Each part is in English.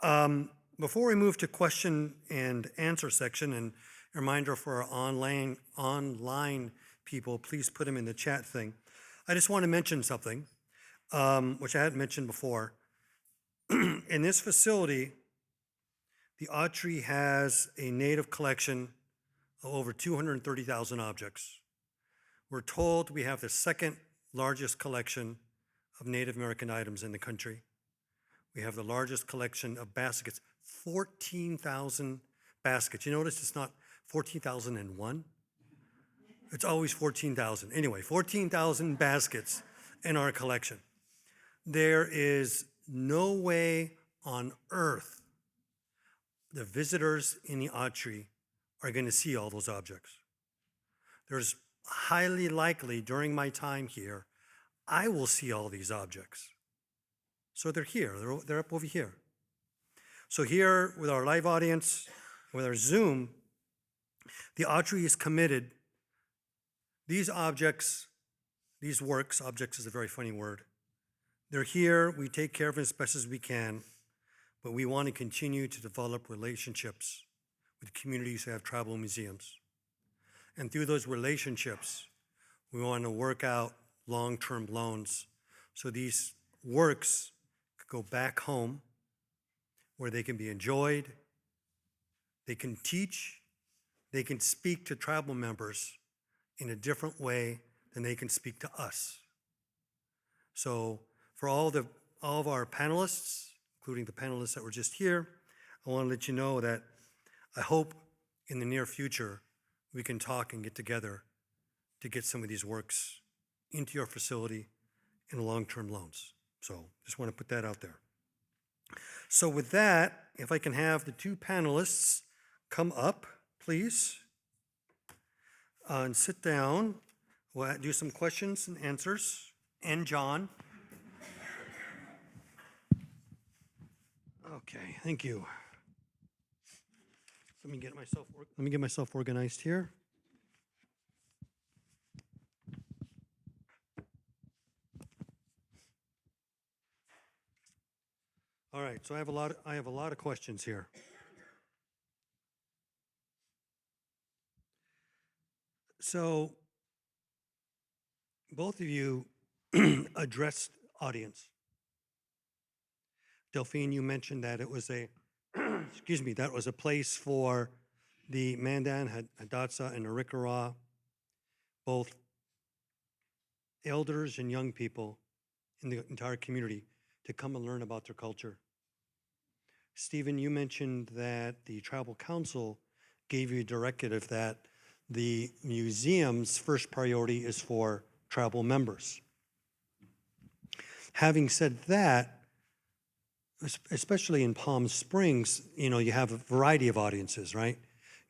Before we move to question and answer section, and a reminder for our online people, please put them in the chat thing. I just want to mention something, which I hadn't mentioned before. In this facility, the Autry has a native collection of over 230,000 objects. We're told we have the second largest collection of Native American items in the country. We have the largest collection of baskets, 14,000 baskets. You notice it's not 14,001? It's always 14,000. Anyway, 14,000 baskets in our collection. There is no way on earth the visitors in the Autry are going to see all those objects. There's highly likely during my time here, I will see all these objects. So they're here, they're up over here. So here with our live audience, with our Zoom, the Autry is committed. These objects, these works, objects is a very funny word. They're here, we take care of them as best as we can, but we want to continue to develop relationships with communities who have tribal museums. And through those relationships, we want to work out long-term loans so these works could go back home where they can be enjoyed, they can teach, they can speak to tribal members in a different way than they can speak to us. So for all of our panelists, including the panelists that were just here, I want to let you know that I hope in the near future we can talk and get together to get some of these works into your facility in long-term loans. So just want to put that out there. So with that, if I can have the two panelists come up, please, and sit down. We'll do some questions and answers. And John. Okay, thank you. Let me get myself organized here. All right, so I have a lot of questions here. So both of you addressed audience. Delphine, you mentioned that it was a excuse me, that was a place for the Mandan, Hidatsa, and Arikara, both elders and young people in the entire community to come and learn about their culture. Stephen, you mentioned that the tribal council gave you a directive that the museum's first priority is for tribal members. Having said that, especially in Palm Springs, you have a variety of audiences, right?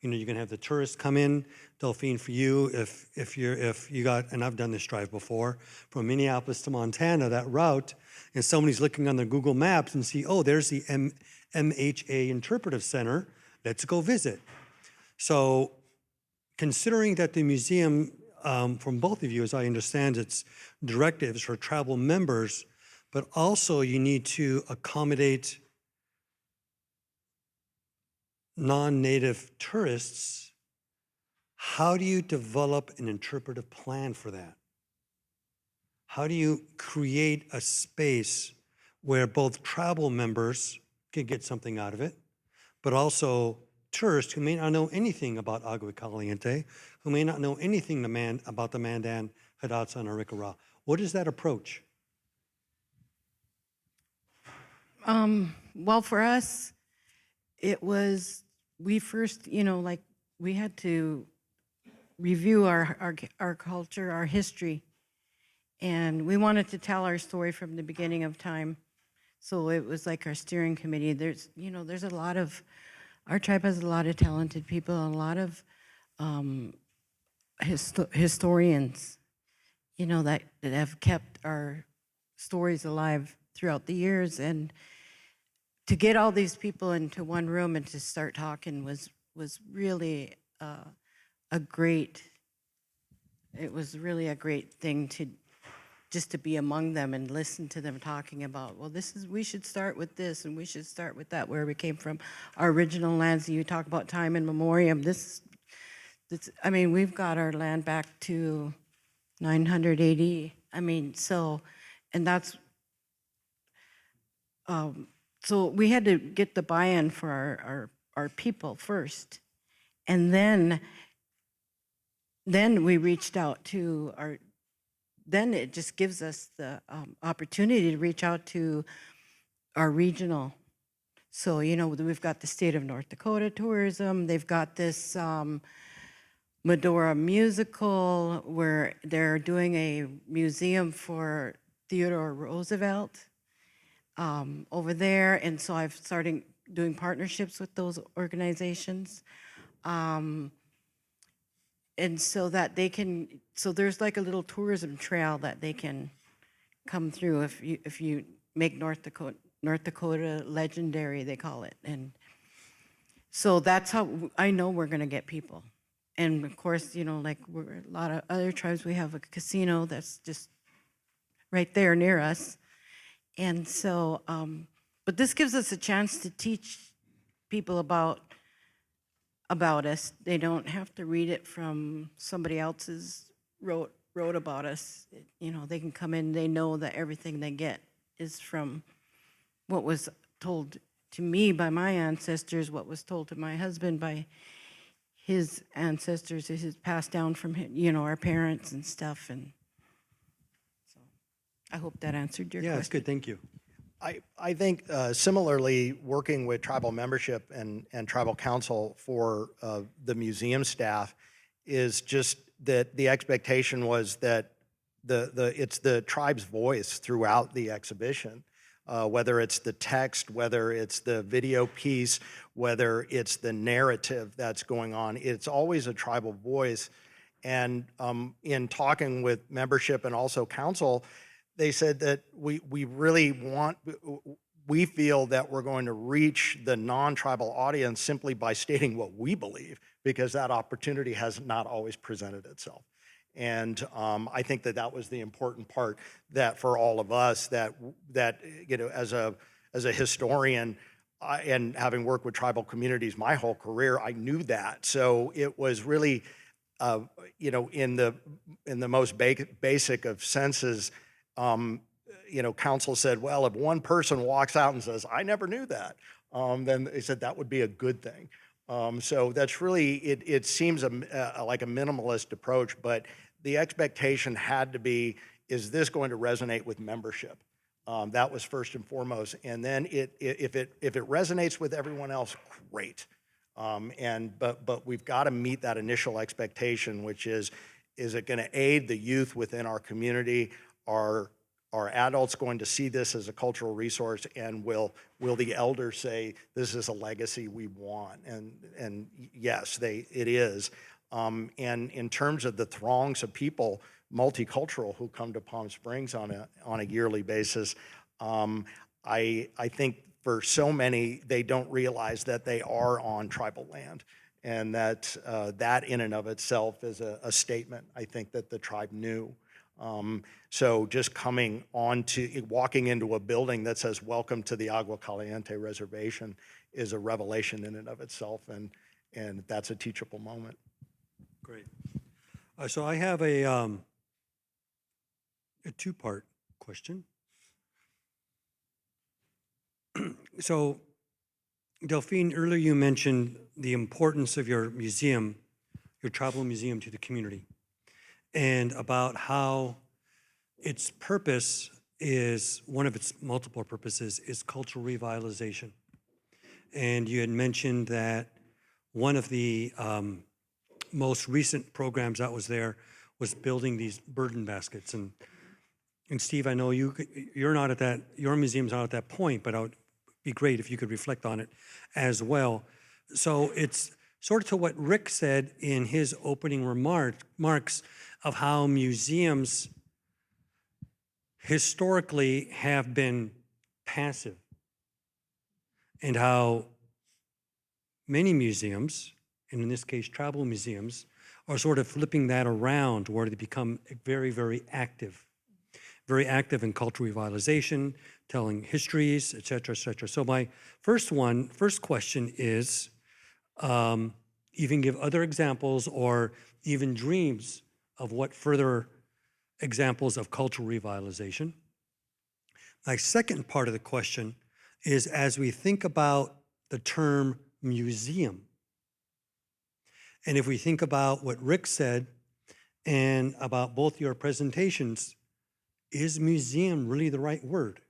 You can have the tourists come in. Delphine, for you, if you got, and I've done this drive before, from Minneapolis to Montana, that route, and somebody's looking on their Google Maps and see, oh, there's the MHA Interpretive Center, let's go visit. So considering that the museum, from both of you, as I understand its directives for tribal members, but also you need to accommodate non-native tourists, how do you develop an interpretive plan for that? How do you create a space where both tribal members can get something out of it, but also tourists who may not know anything about Agua Caliente, who may not know anything about the Mandan, Hidatsa, and Arikara? What is that approach? Well, for us, it was, we first, we had to review our culture, our history, and we wanted to tell our story from the beginning of time. So it was like our steering committee. There's a lot of, our tribe has a lot of talented people, and a lot of historians, that have kept our stories alive throughout the years. And to get all these people into one room and to start talking was really it was really a great thing just to be among them and listen to them talking about, well, we should start with this and we should start with that, where we came from, our original lands. You talk about time in memoriam. I mean, we've got our land back to 900 AD. I mean, so, and that's, so we had to get the buy-in for our people first. And then we reached out to then it just gives us the opportunity to reach out to our regional. So, you know, we've got the state of North Dakota tourism. They've got this Medora musical where they're doing a museum for Theodore Roosevelt over there. And so I've started doing partnerships with those organizations. And so that they can, so there's like a little tourism trail that they can come through if you make North Dakota legendary, they call it. And so that's how I know we're gonna get people. And of course, you know, like a lot of other tribes, we have a casino that's just right there near us. And so, but this gives us a chance to teach people about us. They don't have to read it from somebody else's wrote about us. You know, they can come in, they know that everything they get is from what was told to me by my ancestors, what was told to my husband by his ancestors, is passed down from, you know, our parents and stuff. And so I hope that answered your Yeah, question. that's good. Thank you. I think similarly, working with tribal membership and tribal council for the museum staff is just that the expectation was that it's the tribe's voice throughout the exhibition, whether it's the text, whether it's the video piece, whether it's the narrative that's going on. It's always a tribal voice. And in talking with membership and also council, they said that we feel that we're going to reach the non-tribal audience simply by stating what we believe, because that opportunity has not always presented itself. And I think that was the important part, that for all of us, that you know, as a historian and having worked with tribal communities my whole career, I knew that. So it was really, you know, in the most basic of senses. You know, council said, well, if one person walks out and says, I never knew that, then they said that would be a good thing. So that's really, it seems like a minimalist approach, but the expectation had to be, is this going to resonate with membership? That was first and foremost. And then if it resonates with everyone else, great. But we've got to meet that initial expectation, which is it going to aid the youth within our community? Are adults going to see this as a cultural resource, and will the elders say this is a legacy we want? And yes, it is. And in terms of the throngs of people, multicultural, who come to Palm Springs on a yearly basis, I think for so many, they don't realize that they are on tribal land, and that in and of itself is a statement, I think, that the tribe knew. So just walking into a building that says, welcome to the Agua Caliente reservation, is a revelation in and of itself, and that's a teachable moment. Great. So I have a two-part question. So Delphine, earlier you mentioned the importance of your museum, your tribal museum, to the community, and about how its purpose is, one of its multiple purposes is cultural revitalization. And you had mentioned that one of the most recent programs that was there was building these burden baskets. And Steve, I know you're not at that, your museum's not at that point, but it would be great if you could reflect on it as well. So it's sort of to what Rick said in his opening remarks of how museums historically have been passive, and how many museums, and in this case tribal museums, are sort of flipping that around, where they become very, very active. very active in cultural revitalization, telling histories, et cetera, et cetera. So my first question is, even give other examples or even dreams of what further examples of cultural revitalization. My second part of the question is, as we think about the term museum, and if we think about what Rick said and about both your presentations, is museum really the right word?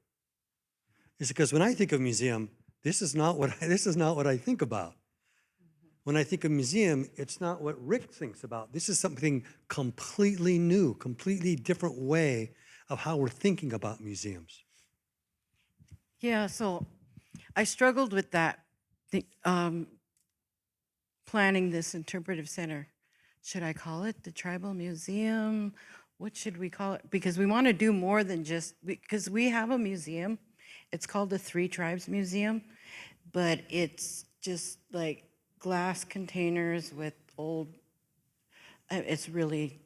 Is because when I think of museum, this is not what I think about. When I think of museum, it's not what Rick thinks about. This is something completely new, completely different way of how we're thinking about museums. Yeah, so I struggled with that, planning this interpretive center. Should I call it the Tribal Museum? What should we call it? Because we want to do more than just, because we have a museum. It's called the Three Tribes Museum, but it's just like glass containers with old, it's really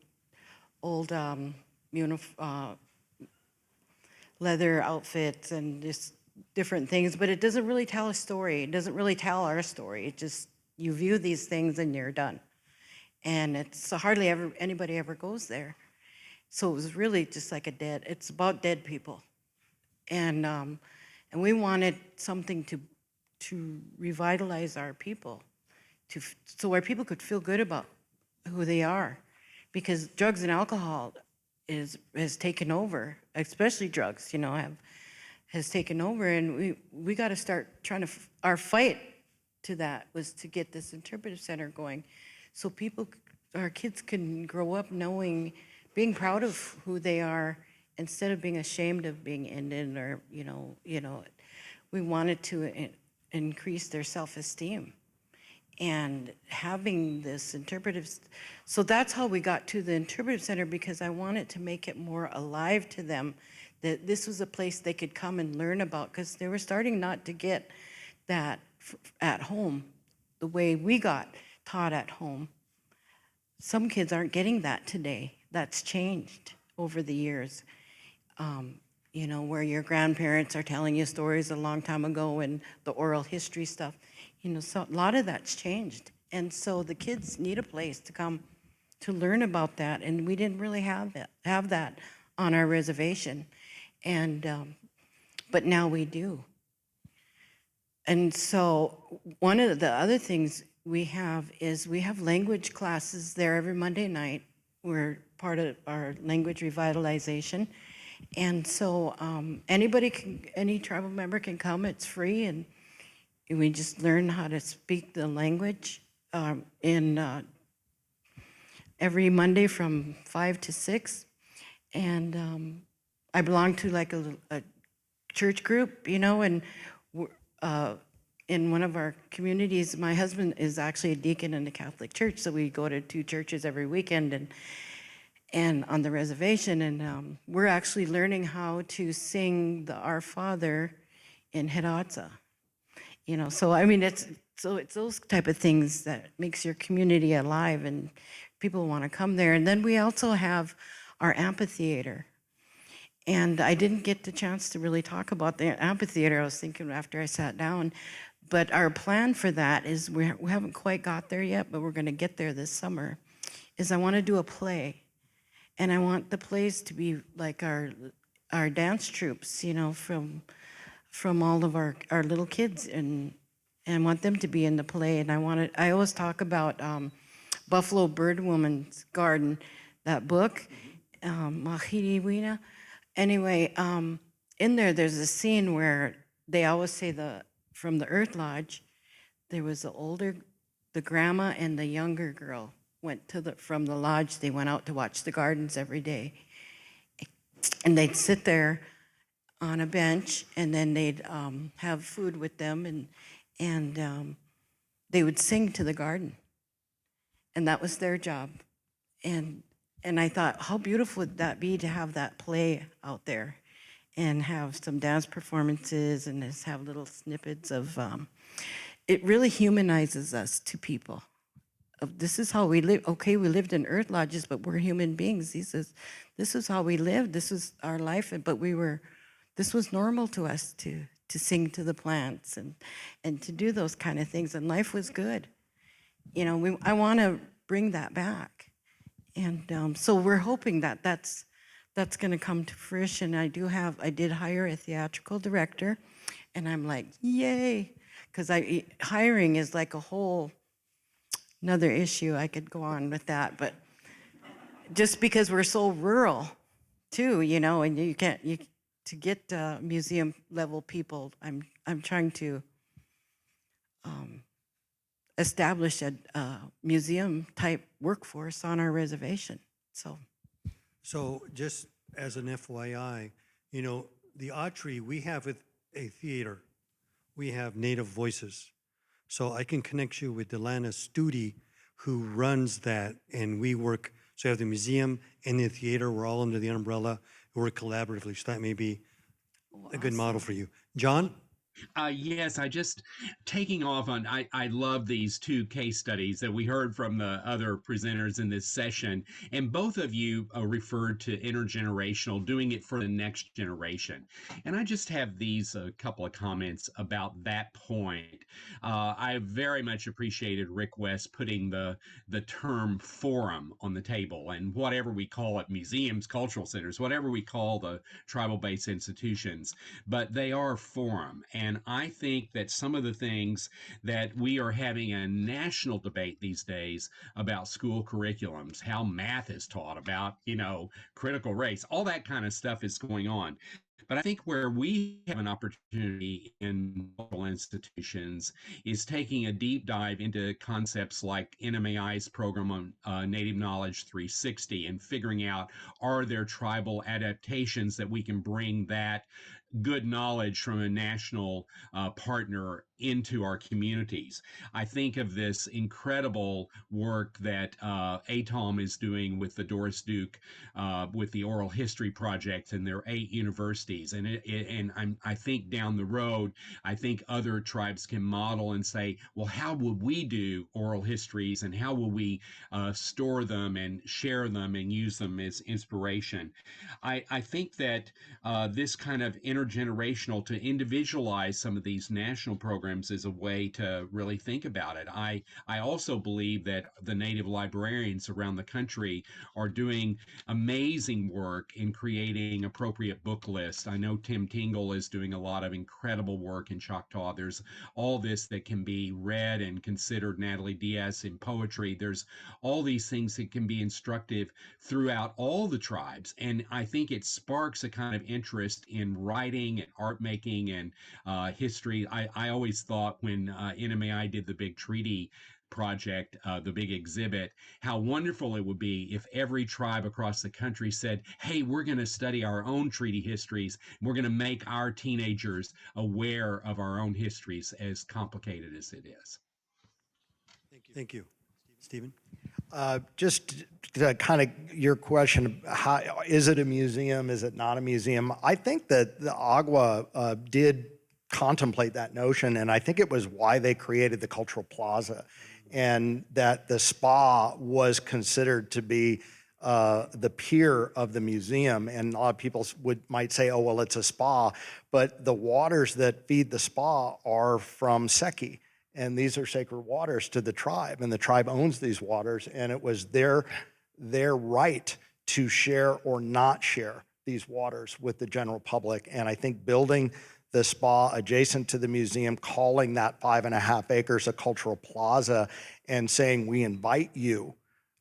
old leather outfits and just different things, but it doesn't really tell a story. It doesn't really tell our story. It just, you view these things and you're done. And it's hardly ever, anybody ever goes there. So it was really just like it's about dead people. And we wanted something to revitalize our people, so our people could feel good about who they are, because drugs and alcohol has taken over, especially drugs, has taken over, and we got to start trying to. Our fight to that was to get this interpretive center going, so our kids can grow up knowing, being proud of who they are, instead of being ashamed of being Indian or we wanted to increase their self-esteem. And having this interpretive, so that's how we got to the interpretive center, because I wanted to make it more alive to them, that this was a place they could come and learn about, because they were starting not to get that at home the way we got taught at home. Some kids aren't getting that today. That's changed over the years. Where your grandparents are telling you stories a long time ago and the oral history stuff, so a lot of that's changed. And so the kids need a place to come to learn about that. And we didn't really have that on our reservation. And, but now we do. And so one of the other things we have is we have language classes there every Monday night. We're part of our language revitalization. And so any tribal member can come, it's free, and we just learn how to speak the language every Monday from 5 to 6. And I belong to like a church group, and in one of our communities, my husband is actually a deacon in the Catholic Church, so we go to 2 churches every weekend and on the reservation, and we're actually learning how to sing the Our Father in Hidatsa. So I mean, it's those type of things that makes your community alive, and people want to come there. And then we also have our amphitheater. And I didn't get the chance to really talk about the amphitheater. I was thinking after I sat down. But our plan for that is, we haven't quite got there yet, but we're going to get there this summer, is I want to do a play. And I want the plays to be like our dance troops, from all of our little kids, and want them to be in the play. And I always talk about Buffalo Birdwoman's Garden, that book, Mahiri. Anyway, in there's a scene where they always say from the Earth Lodge, there was the grandma and the younger girl went from the lodge, they went out to watch the gardens every day. And they'd sit there on a bench, and then they'd have food with them, and they would sing to the garden. And that was their job. And I thought, how beautiful would that be to have that play out there and have some dance performances and just have little snippets of, it really humanizes us to people. this is how we live. Okay, we lived in earth lodges, but we're human beings. He says, this is how we lived. This is our life. But this was normal to us to sing to the plants and to do those kind of things. And life was good. You know, I want to bring that back. And so we're hoping that that's going to come to fruition. I did hire a theatrical director, and I'm like, yay, because hiring is like a whole another issue. I could go on with that, but just because we're so rural, too, you know, and to get museum level people, I'm trying to establish a museum type workforce on our reservation. So just as an FYI, you know, the Autry, we have a theater. We have Native Voices. So I can connect you with Delana Studi, who runs that, and we work, so you have the museum and the theater, we're all under the umbrella, we work collaboratively, so that may be a good model for you. John? Yes, taking off on, I love these two case studies that we heard from the other presenters in this session. And both of you referred to intergenerational, doing it for the next generation. And I just have these couple of comments about that point. I very much appreciated Rick West putting the term forum on the table, and whatever we call it, museums, cultural centers, whatever we call the tribal-based institutions, but they are forum. And I think that some of the things that we are having a national debate these days about school curriculums, how math is taught, about, you know, critical race, all that kind of stuff is going on. But I think where we have an opportunity in local institutions is taking a deep dive into concepts like NMAI's program on Native Knowledge 360 and figuring out, are there tribal adaptations that we can bring that good knowledge from a national partner into our communities. I think of this incredible work that ATOM is doing with the Doris Duke, with the Oral History Project and their 8 universities. And I think down the road, I think other tribes can model and say, well, how would we do oral histories, and how will we store them and share them and use them as inspiration? I think that this kind of intergenerational, to individualize some of these national programs, is a way to really think about it. I also believe that the Native librarians around the country are doing amazing work in creating appropriate book lists. I know Tim Tingle is doing a lot of incredible work in Choctaw. There's all this that can be read and considered, Natalie Diaz, in poetry. There's all these things that can be instructive throughout all the tribes. And I think it sparks a kind of interest in writing and art making and history. I always thought when NMAI did the big treaty project, the big exhibit, how wonderful it would be if every tribe across the country said, hey, we're going to study our own treaty histories. We're going to make our teenagers aware of our own histories, as complicated as it is. Thank you. Stephen? Just to kind of your question, how, is it a museum? Is it not a museum? I think that the Agua did contemplate that notion, and I think it was why they created the Cultural Plaza, and that the spa was considered to be the peer of the museum. And a lot of people might say, oh, well, it's a spa, but the waters that feed the spa are from Seki. And these are sacred waters to the tribe, and the tribe owns these waters, and it was their right to share or not share these waters with the general public. And I think building the spa adjacent to the museum, calling that 5.5 acres a cultural plaza, and saying, we invite you,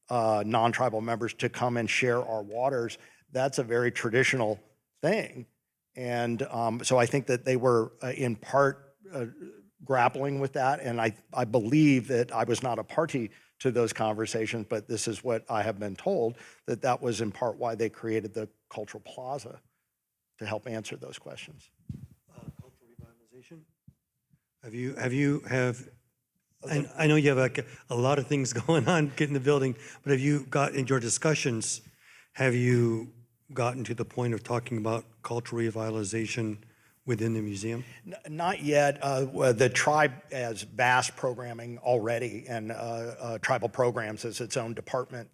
non-tribal members, to come and share our waters, that's a very traditional thing. And so I think that they were in part grappling with that, and I believe that I was not a party to those conversations, but this is what I have been told, that that was in part why they created the Cultural Plaza, to help answer those questions. Cultural revitalization? I know you have like a lot of things going on getting the building, but have you got, in your discussions, have you gotten to the point of talking about cultural revitalization within the museum? Not yet. The tribe has vast programming already, and tribal programs is its own department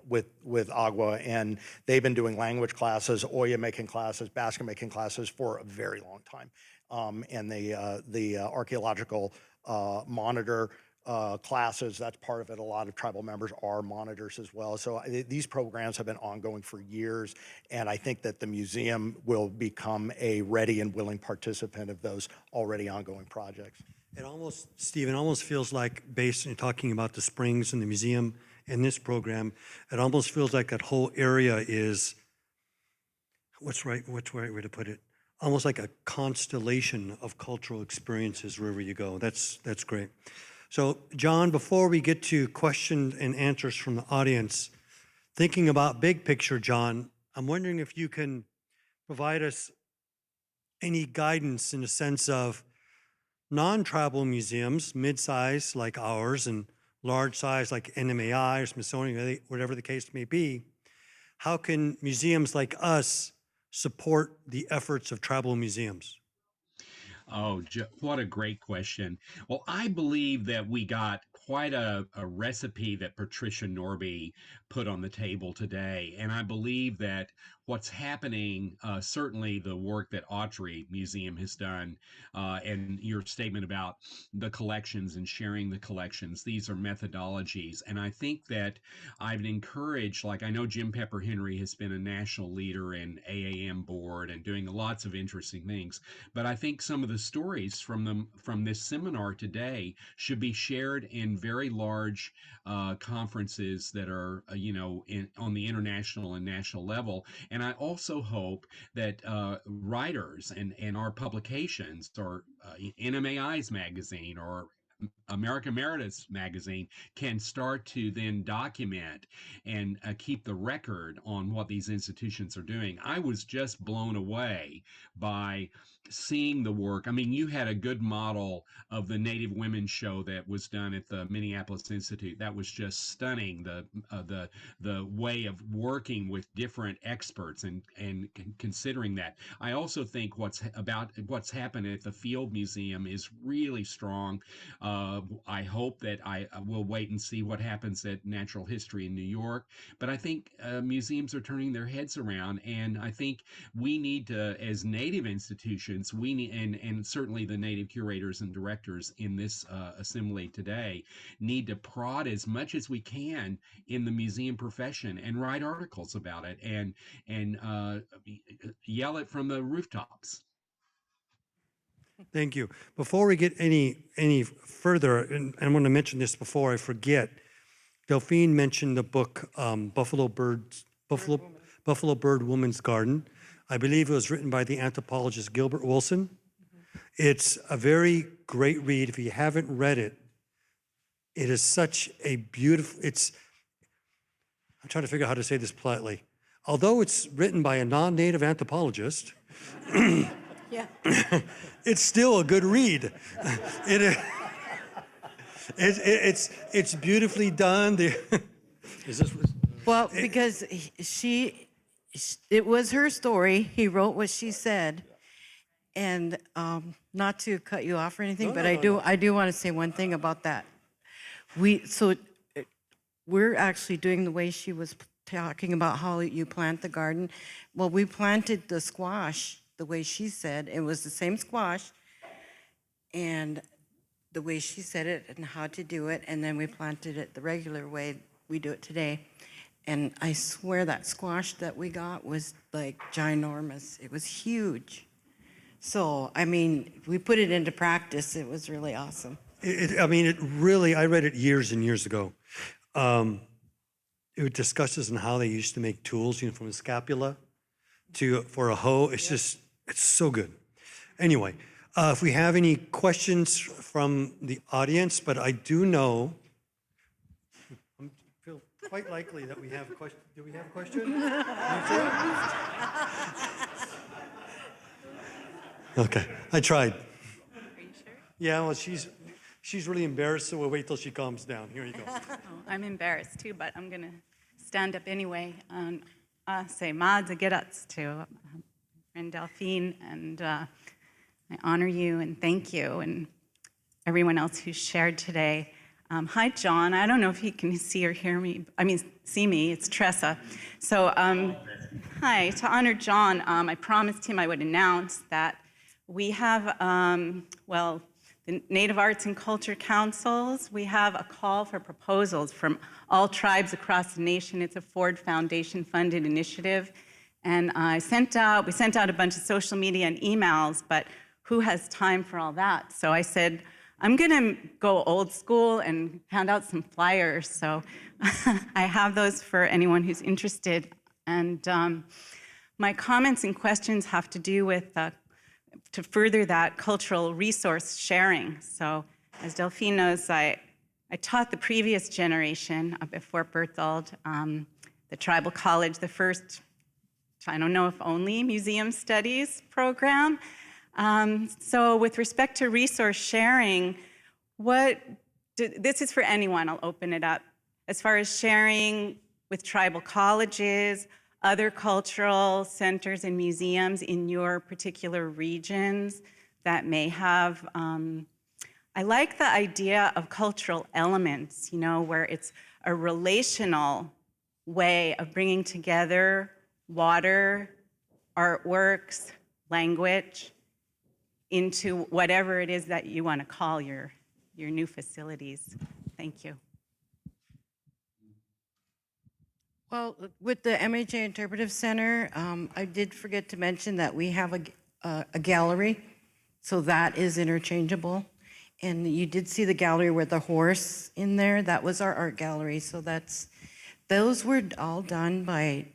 with Agua, and they've been doing language classes, Oya making classes, basket making classes for a very long time. And the archaeological monitor classes, that's part of it. A lot of tribal members are monitors as well. So these programs have been ongoing for years, and I think that the museum will become a ready and willing participant of those already ongoing projects. It almost, Stephen, almost feels like, based on talking about the springs and the museum and this program, it almost feels like that whole area is, what's the right way to put it? Almost like a constellation of cultural experiences wherever you go. That's great. So, John, before we get to questions and answers from the audience, thinking about big picture, John, I'm wondering if you can provide us any guidance in the sense of non-tribal museums, mid-size like ours and large size like NMAI or Smithsonian, whatever the case may be. How can museums like us support the efforts of tribal museums? Oh, what a great question. Well, I believe that we got quite a recipe that Patricia Norby put on the table today. And I believe that what's happening, certainly the work that Autry Museum has done, and your statement about the collections and sharing the collections, these are methodologies. And I think that I've encouraged, like I know Jim Pepper Henry has been a national leader in AAM board and doing lots of interesting things. But I think some of the stories from this seminar today should be shared in very large conferences that are, on the international and national level. And I also hope that writers and our publications, or NMAI's magazine or America Emeritus magazine, can start to then document and keep the record on what these institutions are doing. I was just blown away by seeing the work. I mean, you had a good model of the Native Women show that was done at the Minneapolis Institute. That was just stunning. The way of working with different experts and considering that. I also think what's happened at the Field Museum is really strong. I hope that I will wait and see what happens at Natural History in New York. But I think museums are turning their heads around, and I think we need to, as Native institutions, we need, and certainly the Native curators and directors in this assembly today, need to prod as much as we can in the museum profession and write articles about it and yell it from the rooftops. Thank you. Before we get any further, and I want to mention this before I forget, Delphine mentioned the book Buffalo Bird Woman's Garden. I believe it was written by the anthropologist Gilbert Wilson. It's a very great read. If you haven't read it, it is such a beautiful, I'm trying to figure out how to say this politely. Although it's written by a non-native anthropologist, Yeah. it's still a good read. It's beautifully done. Is this? Well, because it was her story. He wrote what she said. And not to cut you off or anything, but I do want to say one thing about that. We're actually doing the way she was talking about how you plant the garden. Well, we planted the squash the way she said. It was the same squash, and the way she said it and how to do it, and then we planted it the regular way we do it today. And I swear that squash that we got was like ginormous. It was huge. So, I mean, we put it into practice. It was really awesome. I read it years and years ago. It discusses on how they used to make tools, from a scapula for a hoe. It's so good. Anyway, if we have any questions from the audience, but I do know, I feel quite likely that we have a question. Do we have a question? Okay, I tried. Are you sure? Yeah, well, she's really embarrassed, so we'll wait till she calms down. Here you go. Oh, I'm embarrassed too, but I'm going to stand up anyway and say Hidatsa to friend Delphine and I honor you and thank you and everyone else who shared today. Hi, John. I don't know if he can see or hear me. See me. It's Tressa. So, hi. To honor John, I promised him I would announce that we have, the Native Arts and Culture Councils. We have a call for proposals from all tribes across the nation. It's a Ford Foundation-funded initiative. And we sent out a bunch of social media and emails, but who has time for all that? So I said, I'm gonna go old school and hand out some flyers. So I have those for anyone who's interested. And my comments and questions have to do with, to further that cultural resource sharing. So as Delphine knows, I taught the previous generation before Berthold, the tribal college, the first, I don't know if only, museum studies program. So with respect to resource sharing, this is for anyone, I'll open it up. As far as sharing with tribal colleges, other cultural centers and museums in your particular regions that may have, I like the idea of cultural elements, where it's a relational way of bringing together water, artworks, language, into whatever it is that you want to call your new facilities. Thank you. Well, with the MHA Interpretive Center, I did forget to mention that we have a gallery, so that is interchangeable. And you did see the gallery with the horse in there. That was our art gallery. So those were all done by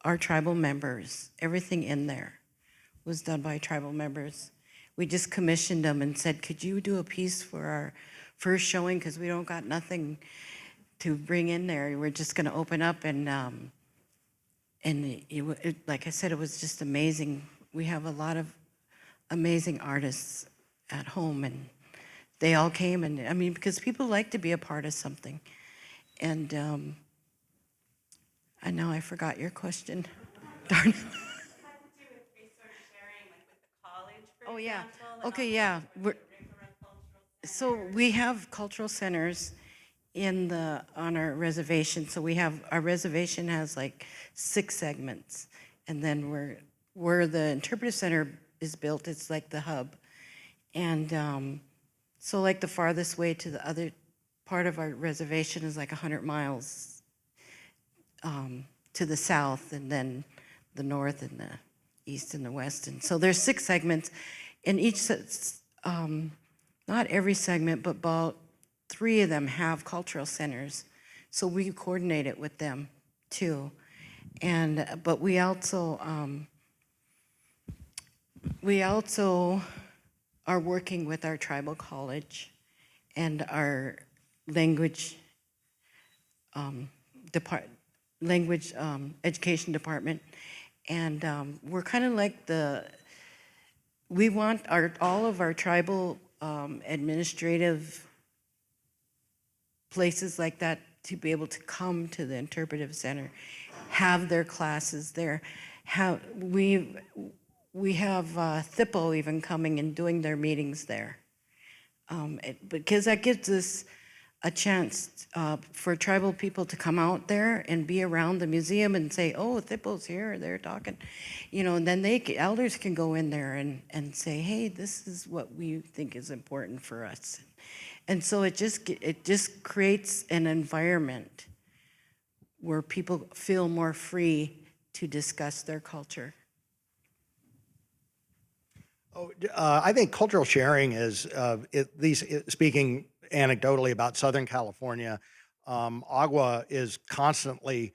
our tribal members. Everything in there was done by tribal members. We just commissioned them and said, could you do a piece for our first showing? Because we don't got nothing to bring in there. We're just going to open up, and like I said, it was just amazing. We have a lot of amazing artists at home, and they all came, and because people like to be a part of something. And I know I forgot your question. Darn it. Oh, yeah. Okay, yeah. So we have cultural centers on our reservation. So our reservation has like 6 segments. And then where the Interpretive Center is built, it's like the hub. And so like the farthest way to the other part of our reservation is like 100 miles to the south, and then the north and the east and the west. And so there's 6 segments, and not every segment, but about 3 of them have cultural centers. So we coordinate it with them too. But we also are working with our tribal college and our language education department. And we're kind of like we want all of our tribal administrative places like that to be able to come to the Interpretive Center, have their classes there. We have Thippo even coming and doing their meetings there. Because that gives us a chance for tribal people to come out there and be around the museum and say, oh, Thippo's here, they're talking. And then elders can go in there and say, hey, this is what we think is important for us. And so it just creates an environment where people feel more free to discuss their culture. I think cultural sharing is, at least speaking anecdotally about Southern California, Agua is constantly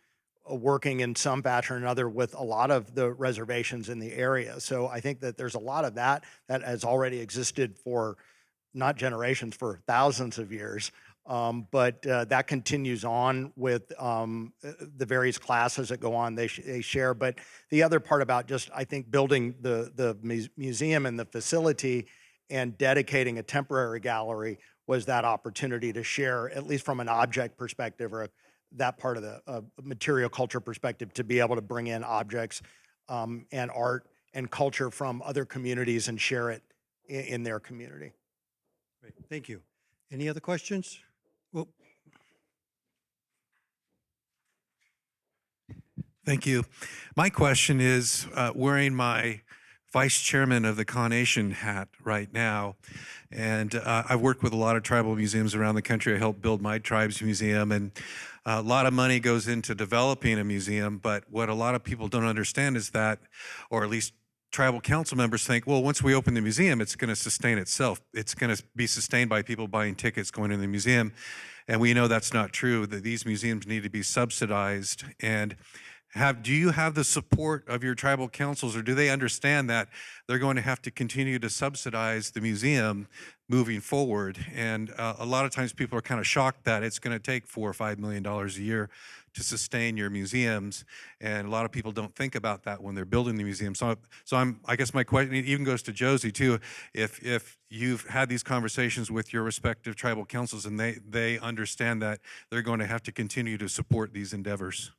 working in some fashion or another with a lot of the reservations in the area. So I think that there's a lot of that has already existed for not generations, for thousands of years. But that continues on with the various classes that go on, they share. But the other part about just, I think, building the museum and the facility and dedicating a temporary gallery was that opportunity to share, at least from an object perspective or that part of the material culture perspective, to be able to bring in objects and art and culture from other communities and share it in their community. Great, thank you. Any other questions? Well, Thank you. My question is, wearing my vice chairman of the Conation hat right now, and I've worked with a lot of tribal museums around the country. I helped build my tribe's museum, and a lot of money goes into developing a museum, but what a lot of people don't understand is that, or at least tribal council members think, well, once we open the museum, it's going to sustain itself. It's going to be sustained by people buying tickets, going to the museum, and we know that's not true, that these museums need to be subsidized. And do you have the support of your tribal councils, or do they understand that they're going to have to continue to subsidize the museum moving forward? And a lot of times people are kind of shocked that it's going to take $4 or $5 million a year to sustain your museums, and a lot of people don't think about that when they're building the museum. So I guess my question even goes to Josie too. If you've had these conversations with your respective tribal councils, and they understand that they're going to have to continue to support these endeavors.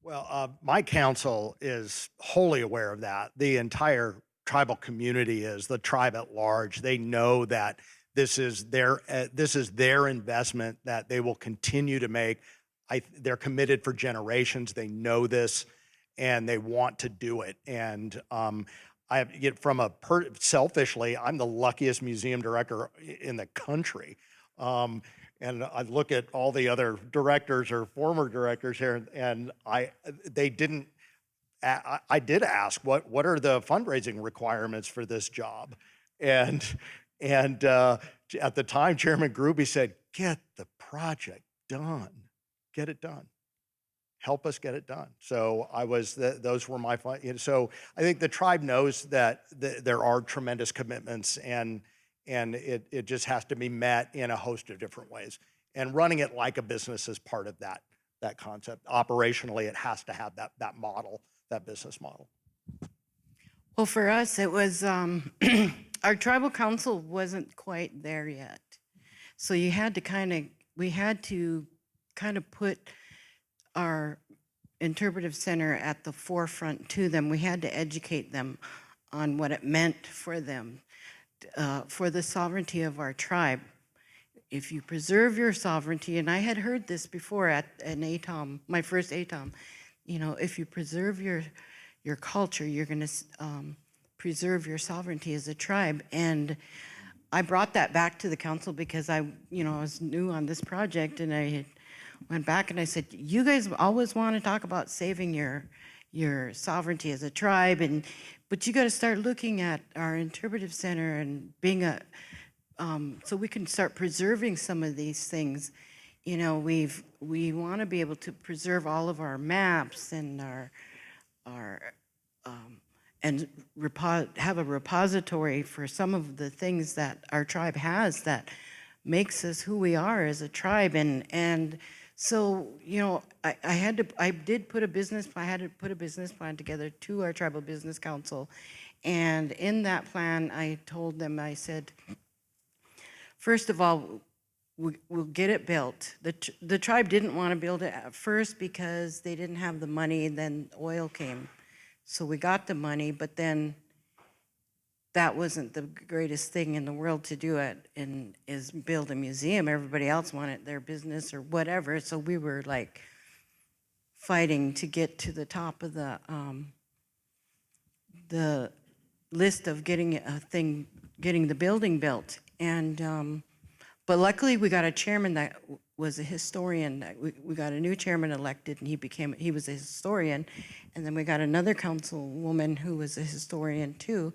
Well, my council is wholly aware of that. The entire tribal community is, the tribe at large. They know that this is their investment that they will continue to make. They're committed for generations. They know this, and they want to do it. And selfishly, I'm the luckiest museum director in the country. And I look at all the other directors or former directors here, and I did ask, what are the fundraising requirements for this job? And at the time, Chairman Gruby said, get the project done, get it done. Help us get it done. So those were my, so I think the tribe knows that there are tremendous commitments, and it just has to be met in a host of different ways. And running it like a business is part of that concept. Operationally, it has to have that model, that business model. Well, for us, it was, our tribal council wasn't quite there yet. So we had to kind of put our Interpretive Center at the forefront to them. We had to educate them on what it meant for them, for the sovereignty of our tribe. If you preserve your sovereignty, and I had heard this before at an ATOM, my first ATOM, if you preserve your culture, you're going to preserve your sovereignty as a tribe. And I brought that back to the council because I was new on this project, and I had went back and I said, you guys always want to talk about saving your sovereignty as a tribe, but you got to start looking at our Interpretive Center and being so we can start preserving some of these things. We want to be able to preserve all of our maps and have a repository for some of the things that our tribe has that makes us who we are as a tribe. And so, I had to put a business plan together to our tribal business council. And in that plan, I told them, I said, first of all, we'll get it built. The tribe didn't want to build it at first because they didn't have the money, and then oil came. So we got the money, but then that wasn't the greatest thing in the world to do it, is build a museum. Everybody else wanted their business or whatever. So we were like fighting to get to the top of the list of getting the building built. And but luckily we got a chairman that was a historian. We got a new chairman elected, and he was a historian. And then we got another councilwoman who was a historian too.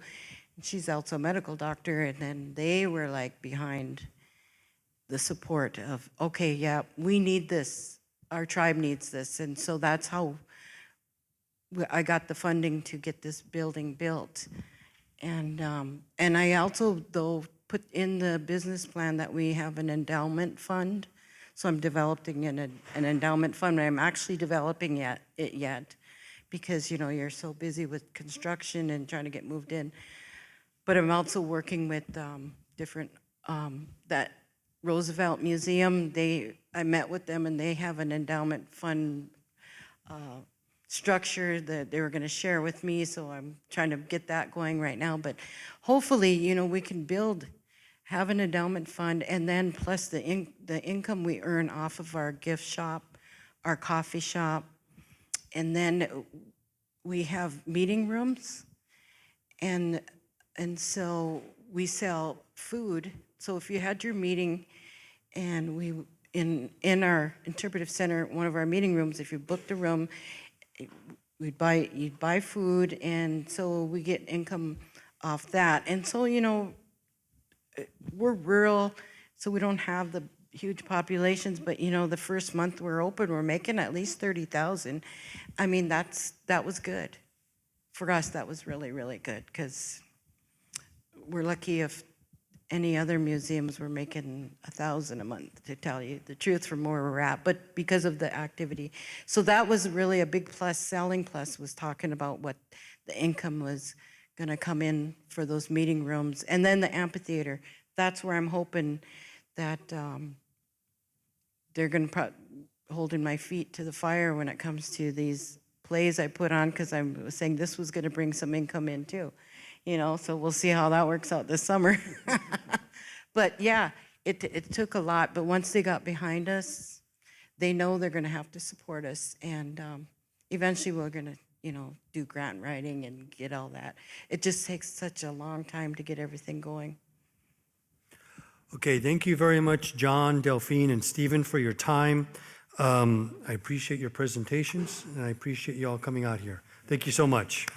And she's also a medical doctor. And then they were like behind the support of, okay, yeah, we need this. Our tribe needs this. And so that's how I got the funding to get this building built. And I also, though, put in the business plan that we have an endowment fund. So I'm developing an endowment fund. I'm actually developing it yet because, you're so busy with construction and trying to get moved in. But I'm also working with different, that Roosevelt Museum, I met with them, and they have an endowment fund structure that they were going to share with me, so I'm trying to get that going right now. But hopefully, you know, we can have an endowment fund, and then plus the income we earn off of our gift shop, our coffee shop, and then we have meeting rooms, and so we sell food. So if you had your meeting, and we in our interpretive center, one of our meeting rooms, if you booked a room, you'd buy food, and so we get income off that. And so, you know, we're rural, so we don't have the huge populations, but you know, the first month we're open, we're making at least 30,000. I mean, that was good. For us, that was really, really good, because we're lucky if any other museums were making 1,000 a month, to tell you the truth, from where we're at, but because of the activity. So that was really a big plus. Selling Plus was talking about what the income was going to come in for those meeting rooms. And then the amphitheater, that's where I'm hoping that they're going to holding my feet to the fire when it comes to these plays I put on, because I was saying this was going to bring some income in too. You know, so we'll see how that works out this summer. But yeah, it took a lot, but once they got behind us, they know they're going to have to support us, and eventually we're going to, you know, do grant writing and get all that. It just takes such a long time to get everything going. Okay, thank you very much, John, Delphine, and Stephen, for your time. I appreciate your presentations, and I appreciate you all coming out here. Thank you so much.